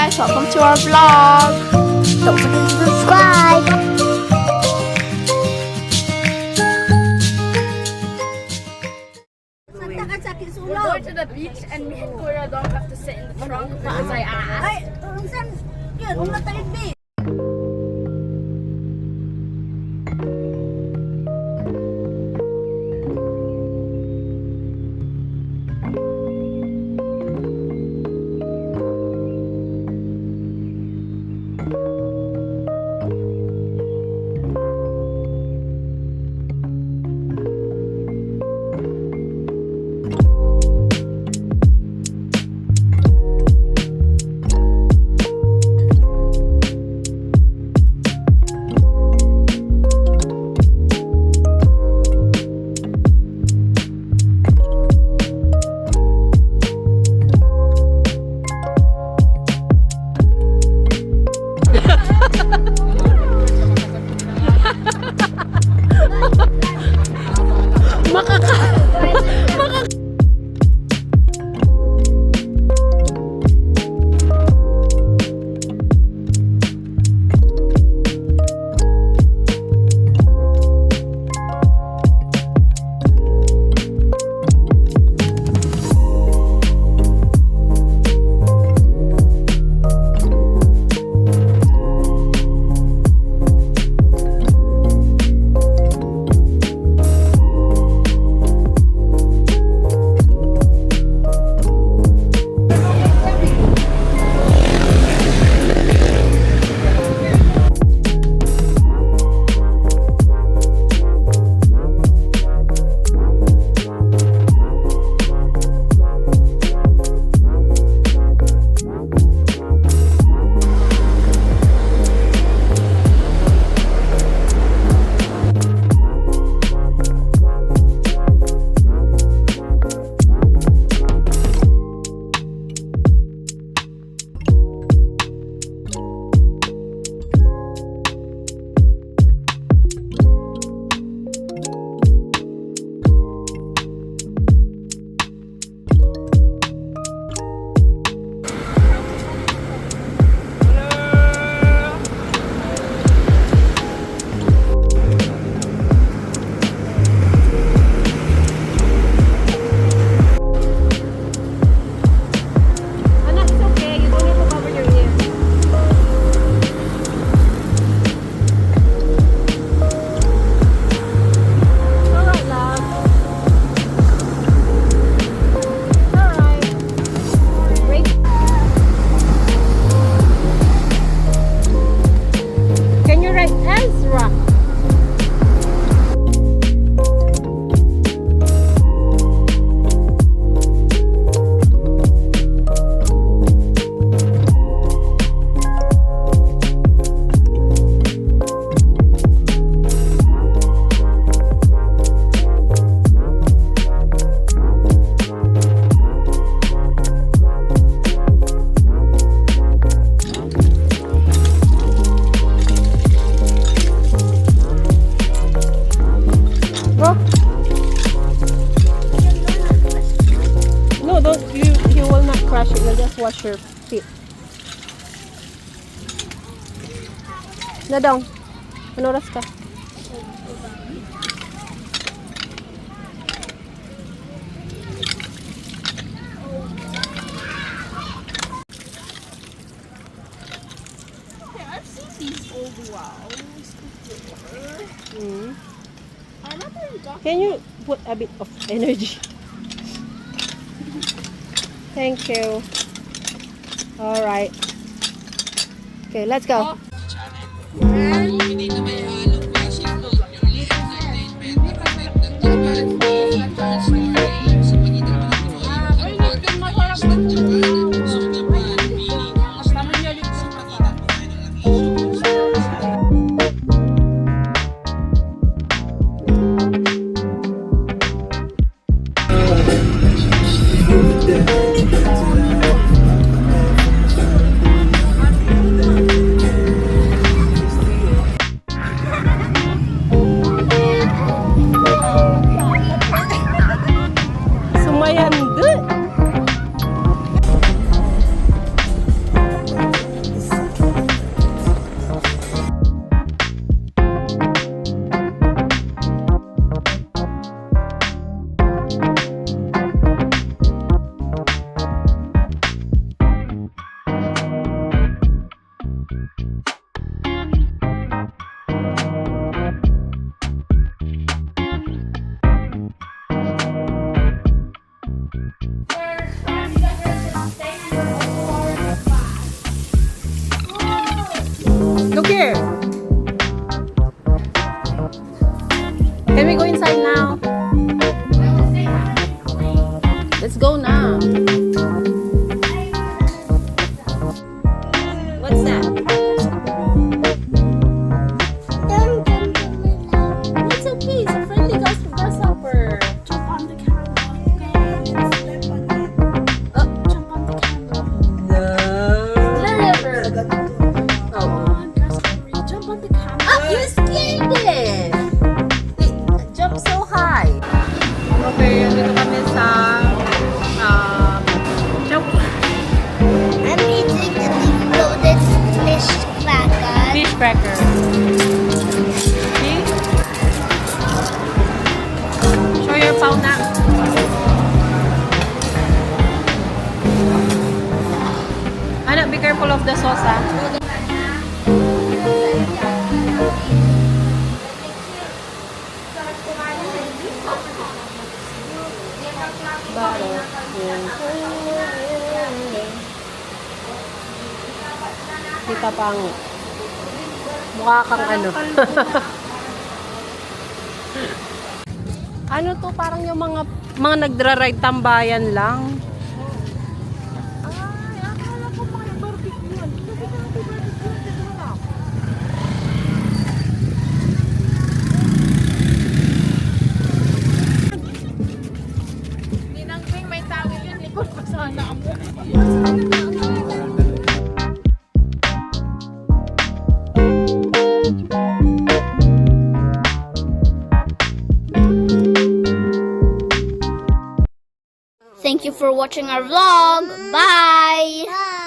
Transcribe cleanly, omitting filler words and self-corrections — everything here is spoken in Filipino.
guys, welcome to our vlog. Don't forget to subscribe. We're going to the beach and me and Cora don't have to sit in the trunk because I asked. Wash your feet. Nadong, ano oras ka? I've seen these old wows before. I'm not very talking. Can you put a bit of energy? Thank you. All right. Okay, let's go. Ana, be careful of the sauce, ha? Kita pang mukha kang ano. Ano to, parang yung mga nagra-ride tambayan lang. Ay, akala ko mga barbecue yan. Hindi natin barbecue. Dito lang. Ninangking may tawil yun. Likod pa sana ako. Thank you for watching our vlog. Bye.